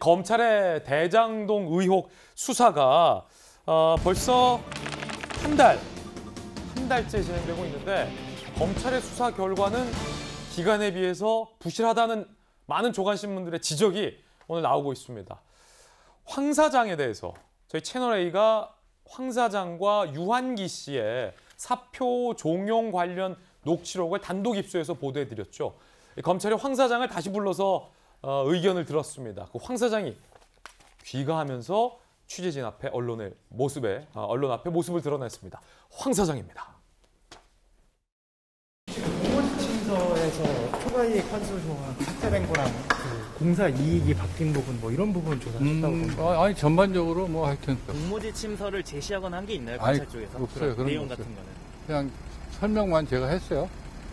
검찰의 대장동 의혹 수사가 벌써 한 달째 진행되고 있는데 검찰의 수사 결과는 기간에 비해서 부실하다는 많은 조간신문들의 지적이 오늘 나오고 있습니다. 황 사장에 대해서 저희 채널A가 황 사장과 유한기 씨의 사표 종용 관련 녹취록을 단독 입수해서 보도해드렸죠. 검찰이 황 사장을 다시 불러서 의견을 들었습니다. 그 황 사장이 귀가하면서 취재진 앞에 언론 앞에 모습을 드러냈습니다. 황 사장입니다. 공모지침서에서 초과이익 환수 조항 삭제된 거랑 그 공사 이익이 바뀐 부분 뭐 이런 부분 조사하셨다고 아니 전반적으로 뭐 하여튼 공모지침서를 제시하거나 한 게 있나요? 검찰 쪽에서? 없어요. 그런 내용 거 같은 없어요. 거는? 그냥 설명만 제가 했어요.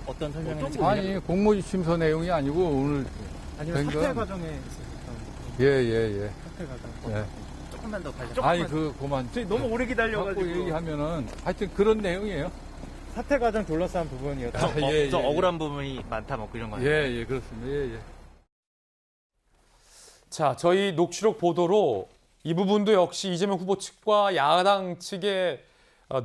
어떤 설명인지? 아니 공모지침서 내용이 아니고 오늘 아니면 사퇴 과정에 있었던 예. 사퇴 과정 예. 조금만 더 관련. 아니 그만 저희 너무 오래 기다려가지고 자꾸 얘기하면은 하여튼 그런 내용이에요. 사퇴 과정 둘러싼 부분이었다. 저 억울한 부분이 많다 뭐 그런 거예요. 예 그렇습니다. 예. 자, 저희 녹취록 보도로 이 부분도 역시 이재명 후보 측과 야당 측의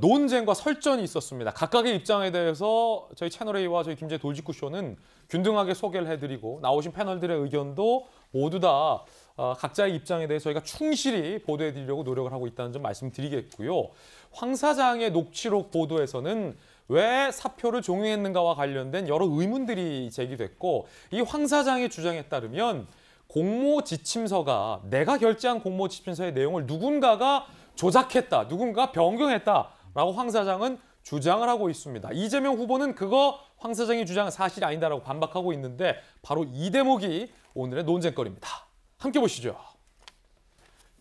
논쟁과 설전이 있었습니다. 각각의 입장에 대해서 저희 채널A와 저희 김제 돌직구쇼는 균등하게 소개를 해드리고 나오신 패널들의 의견도 모두 다 각자의 입장에 대해서 저희가 충실히 보도해드리려고 노력을 하고 있다는 점 말씀드리겠고요. 황 사장의 녹취록 보도에서는 왜 사표를 종용했는가와 관련된 여러 의문들이 제기됐고 이 황 사장의 주장에 따르면 공모지침서가 내가 결제한 공모지침서의 내용을 누군가가 조작했다, 누군가가 변경했다라고 황 사장은 주장을 하고 있습니다. 이재명 후보는 그거 황 사장의 주장은 사실이 아니다라고 반박하고 있는데 바로 이 대목이 오늘의 논쟁거리입니다. 함께 보시죠.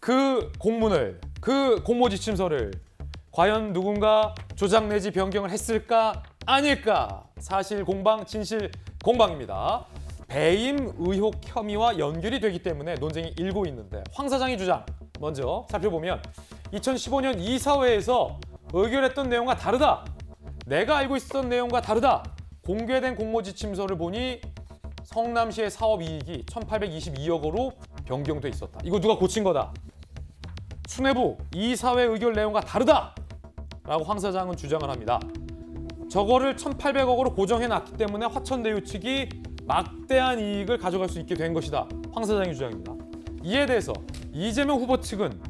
그 공문을, 그 공모지침서를 과연 누군가 조작 내지 변경을 했을까 아닐까? 사실 공방, 진실 공방입니다. 배임 의혹 혐의와 연결이 되기 때문에 논쟁이 일고 있는데 황 사장의 주장 먼저 살펴보면 2015년 이사회에서 의결했던 내용과 다르다. 내가 알고 있었던 내용과 다르다. 공개된 공모지침서를 보니 성남시의 사업이익이 1,822억 원으로 변경돼 있었다. 이거 누가 고친 거다. 수뇌부 이사회 의결 내용과 다르다. 라고 황 사장은 주장을 합니다. 저거를 1,800억으로 고정해놨기 때문에 화천대유 측이 막대한 이익을 가져갈 수 있게 된 것이다. 황 사장의 주장입니다. 이에 대해서 이재명 후보 측은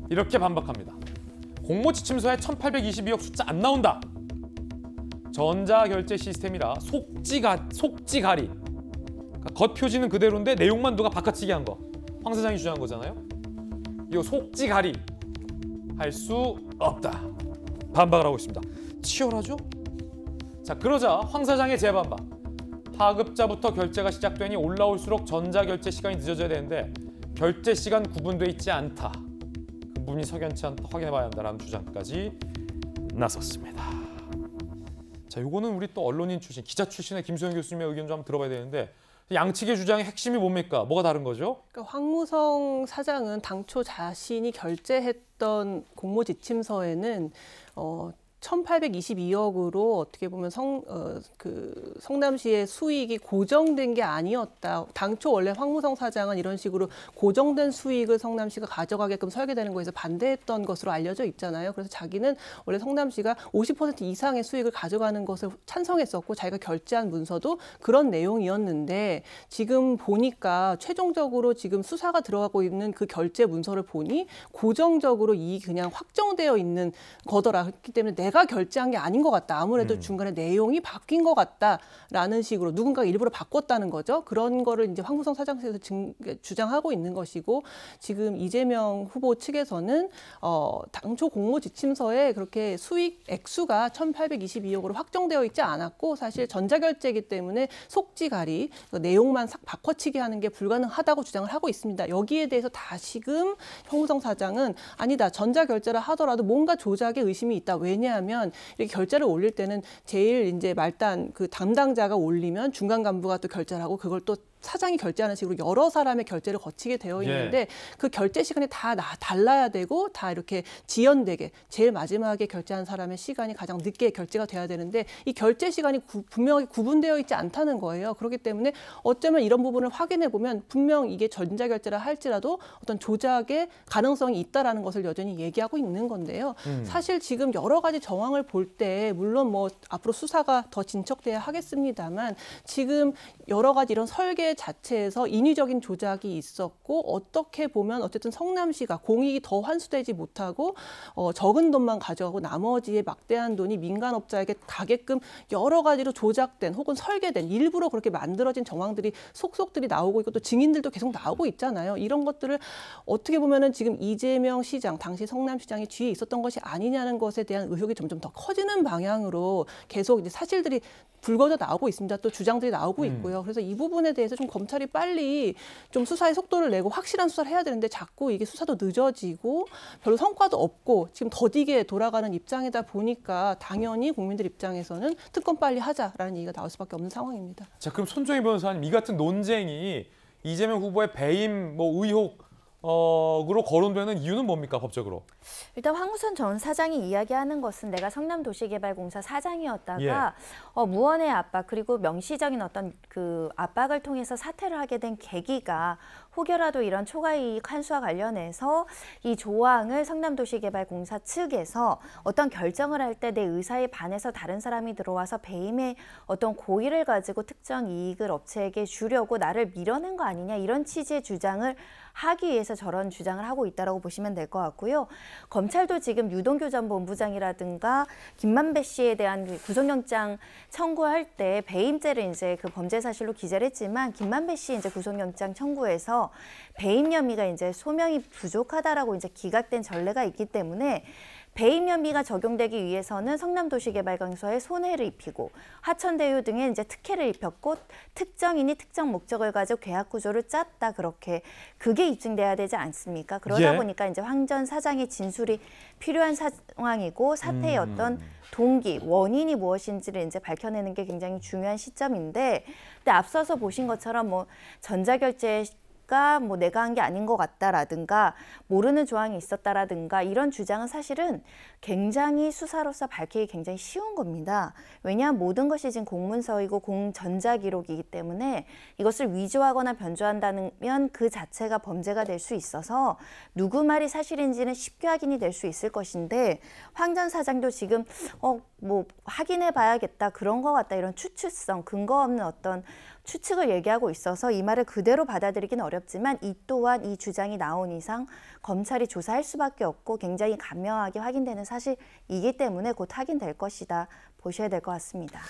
이렇게 반박합니다. 공모지침서에 1,822억 숫자 안 나온다. 전자결제 시스템이라 속지가리. 그러니까 겉표지는 그대로인데 내용만 누가 바꿔치기 한 거. 황 사장이 주장한 거잖아요. 이거 속지가리 할 수 없다. 반박을 하고 있습니다. 치열하죠? 자, 그러자 황 사장의 재반박. 하급자부터 결제가 시작되니 올라올수록 전자결제 시간이 늦어져야 되는데 결제 시간 구분돼 있지 않다. 그 부분이 석연치 않다. 확인해봐야 한다라는 주장까지 나섰습니다. 자, 요거는 우리 또 언론인 출신, 기자 출신의 김수영 교수님의 의견 좀 한번 들어봐야 되는데 양측의 주장의 핵심이 뭡니까? 뭐가 다른 거죠? 그러니까 황무성 사장은 당초 자신이 결제했던 공모지침서에는 1,822억으로 어떻게 보면 성남시의 수익이 고정된 게 아니었다. 당초 원래 황무성 사장은 이런 식으로 고정된 수익을 성남시가 가져가게끔 설계되는 거에서 반대했던 것으로 알려져 있잖아요. 그래서 자기는 원래 성남시가 50% 이상의 수익을 가져가는 것을 찬성했었고 자기가 결제한 문서도 그런 내용이었는데 지금 보니까 최종적으로 지금 수사가 들어가고 있는 그 결제 문서를 보니 고정적으로 이익이 그냥 확정되어 있는 거더라. 그렇기 때문에 내가 결제한 게 아닌 것 같다. 아무래도 중간에 내용이 바뀐 것 같다라는 식으로 누군가가 일부러 바꿨다는 거죠. 그런 거를 이제 황무성 사장실에서 주장하고 있는 것이고 지금 이재명 후보 측에서는 당초 공모지침서에 그렇게 수익 액수가 1,822억으로 확정되어 있지 않았고 사실 전자결제이기 때문에 속지가리 내용만 싹 바꿔치기 하는 게 불가능하다고 주장을 하고 있습니다. 여기에 대해서 다시금 황무성 사장은 아니다. 전자결제를 하더라도 뭔가 조작의 의심이 있다. 왜냐하면 이렇게 결제를 올릴 때는 제일 이제 말단 그 담당자가 올리면 중간 간부가 또 결제를 하고 그걸 또 사장이 결제하는 식으로 여러 사람의 결제를 거치게 되어 있는데 그 결제 시간이 다 달라야 되고 다 이렇게 지연되게 제일 마지막에 결제한 사람의 시간이 가장 늦게 결제가 돼야 되는데 이 결제 시간이 분명하게 구분되어 있지 않다는 거예요. 그렇기 때문에 어쩌면 이런 부분을 확인해 보면 분명 이게 전자결제라 할지라도 어떤 조작의 가능성이 있다라는 것을 여전히 얘기하고 있는 건데요. 사실 지금 여러 가지 정황을 볼 때 물론 뭐 앞으로 수사가 더 진척돼야 하겠습니다만 지금 여러 가지 이런 설계 자체에서 인위적인 조작이 있었고 어떻게 보면 어쨌든 성남시가 공익이 더 환수되지 못하고 적은 돈만 가져가고 나머지의 막대한 돈이 민간업자에게 가게끔 여러 가지로 조작된 혹은 설계된 일부러 그렇게 만들어진 정황들이 속속들이 나오고 있고 또 증인들도 계속 나오고 있잖아요. 이런 것들을 어떻게 보면은 지금 이재명 시장 당시 성남시장이 뒤에 있었던 것이 아니냐는 것에 대한 의혹이 점점 더 커지는 방향으로 계속 이제 사실들이 불거져 나오고 있습니다. 또 주장들이 나오고 있고요. 그래서 이 부분에 대해서 좀 검찰이 빨리 좀 수사에 속도를 내고 확실한 수사를 해야 되는데 자꾸 이게 수사도 늦어지고 별로 성과도 없고 지금 더디게 돌아가는 입장이다 보니까 당연히 국민들 입장에서는 특검 빨리 하자라는 얘기가 나올 수밖에 없는 상황입니다. 자, 그럼 손정희 변호사님, 이 같은 논쟁이 이재명 후보의 배임 의혹으로 거론되는 이유는 뭡니까, 법적으로? 일단 황우선 전 사장이 이야기하는 것은 내가 성남도시개발공사 사장이었다가 무언의 압박 그리고 명시적인 어떤 그 압박을 통해서 사퇴를 하게 된 계기가 혹여라도 이런 초과이익 환수와 관련해서 이 조항을 성남도시개발공사 측에서 어떤 결정을 할 때 내 의사에 반해서 다른 사람이 들어와서 배임의 어떤 고의를 가지고 특정 이익을 업체에게 주려고 나를 밀어낸 거 아니냐 이런 취지의 주장을 하기 위해서 저런 주장을 하고 있다고 보시면 될 것 같고요. 검찰도 지금 유동규 전 본부장이라든가 김만배 씨에 대한 그 구속영장 청구할 때 배임죄를 이제 그 범죄 사실로 기재를 했지만 김만배 씨 이제 구속영장 청구에서 배임 혐의가 이제 소명이 부족하다라고 이제 기각된 전례가 있기 때문에 배임 혐의가 적용되기 위해서는 성남도시개발공사에 손해를 입히고 하천대유 등에 이제 특혜를 입혔고 특정인이 특정 목적을 가지고 계약 구조를 짰다 그렇게 그게 입증돼야 되지 않습니까? 그러다 보니까 이제 황 전 사장의 진술이 필요한 상황이고 사태의 어떤 동기, 원인이 무엇인지를 이제 밝혀내는 게 굉장히 중요한 시점인데, 근데 앞서서 보신 것처럼 뭐 전자결제 뭐 내가 한 게 아닌 것 같다라든가 모르는 조항이 있었다라든가 이런 주장은 사실은 굉장히 수사로서 밝히기 굉장히 쉬운 겁니다. 왜냐하면 모든 것이 지금 공문서이고 공전자기록이기 때문에 이것을 위조하거나 변조한다면 그 자체가 범죄가 될 수 있어서 누구 말이 사실인지는 쉽게 확인이 될 수 있을 것인데 황 전 사장도 지금 뭐 확인해 봐야겠다 그런 것 같다 이런 추측성 근거 없는 어떤 추측을 얘기하고 있어서 이 말을 그대로 받아들이긴 어렵지만 이 또한 이 주장이 나온 이상 검찰이 조사할 수밖에 없고 굉장히 간명하게 확인되는 사실이기 때문에 곧 확인될 것이다 보셔야 될 것 같습니다.